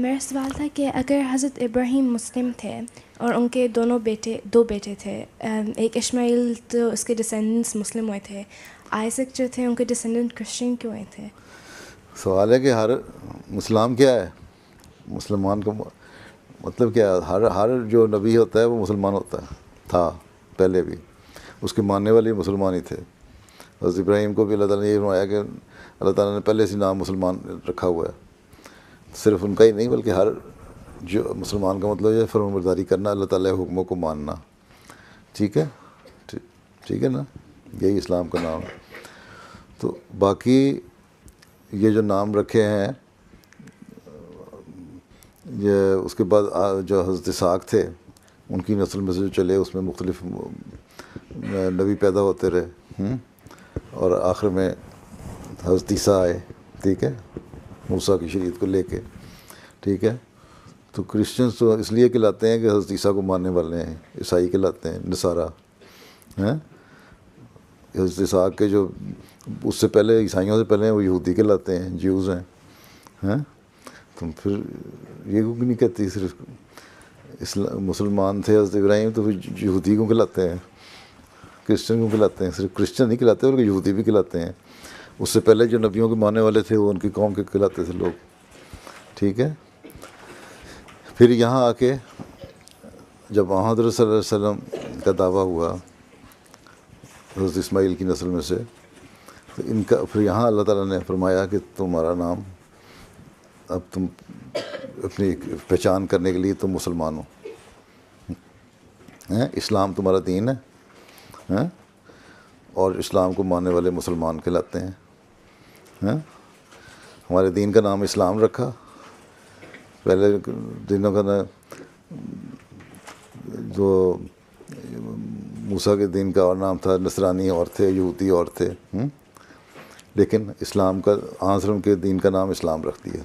میرا سوال تھا کہ اگر حضرت ابراہیم مسلم تھے اور ان کے دو بیٹے تھے، ایک اشماعیل، تو اس کے ڈسینڈنٹس مسلم ہوئے تھے، آئزک جو تھے ان کے ڈسینڈنٹ کرسچن کیوں ہوئے تھے؟ سوال ہے کہ ہر مسلمان کیا ہے، مسلمان کا مطلب کیا ہے؟ ہر جو نبی ہوتا ہے وہ مسلمان ہوتا ہے، تھا پہلے بھی، اس کے ماننے والے مسلمان ہی تھے۔ حضرت ابراہیم کو بھی اللہ تعالیٰ نے یہ فرمایا کہ اللہ تعالیٰ نے پہلے سے نام مسلمان رکھا ہوا ہے، صرف ان کا ہی نہیں بلکہ ہر جو مسلمان کا مطلب ہے فرمان برداری کرنا، اللہ تعالیٰ کے حکموں کو ماننا، ٹھیک ہے، ٹھیک ہے نا، یہی اسلام کا نام ہے۔ تو باقی یہ جو نام رکھے ہیں، یہ اس کے بعد جو حضرت اسحاق تھے ان کی نسل میں سے جو چلے، اس میں مختلف نبی پیدا ہوتے رہے، اور آخر میں حضرت عیسیٰ آئے، ٹھیک ہے، موسیٰ کی شریعت کو لے کے، ٹھیک ہے۔ تو کرسچنس تو اس لیے کہلاتے ہیں کہ حضرت عیسیٰ کو ماننے والے ہیں، عیسائی کہلاتے ہیں، نصارہ ہیں۔ حضرت اسحاق کے جو اس سے پہلے عیسائیوں سے پہلے ہیں وہ یہودی کہلاتے ہیں، جیوز ہیں۔ تو پھر یہ کیوں نہیں کہتی صرف مسلمان تھے حضرت ابراہیم، تو پھر یہودی کیوں کہلاتے ہیں، کرسچن کیوں کہلاتے ہیں؟ صرف کرسچن نہیں کہلاتے بلکہ یہودی بھی کہلاتے ہیں۔ اس سے پہلے جو نبیوں کے ماننے والے تھے وہ ان کی قوم کے کہلاتے تھے لوگ، ٹھیک ہے۔ پھر یہاں آ کے جب حضرت صلی اللہ علیہ وسلم کا دعویٰ ہوا حضرت اسماعیل کی نسل میں سے، تو ان کا پھر یہاں اللہ تعالیٰ نے فرمایا کہ تمہارا نام اب تم اپنی پہچان کرنے کے لیے تم مسلمان ہو، اسلام تمہارا دین ہے، اور اسلام کو ماننے والے مسلمان کہلاتے ہیں۔ ہمارے دین کا نام اسلام رکھا، پہلے دنوں کا جو موسیٰ کے دین کا اور نام تھا، نصرانی اور تھے، یہودی اور تھے، لیکن اسلام کا آنظرم کے دین کا نام اسلام رکھ دیا۔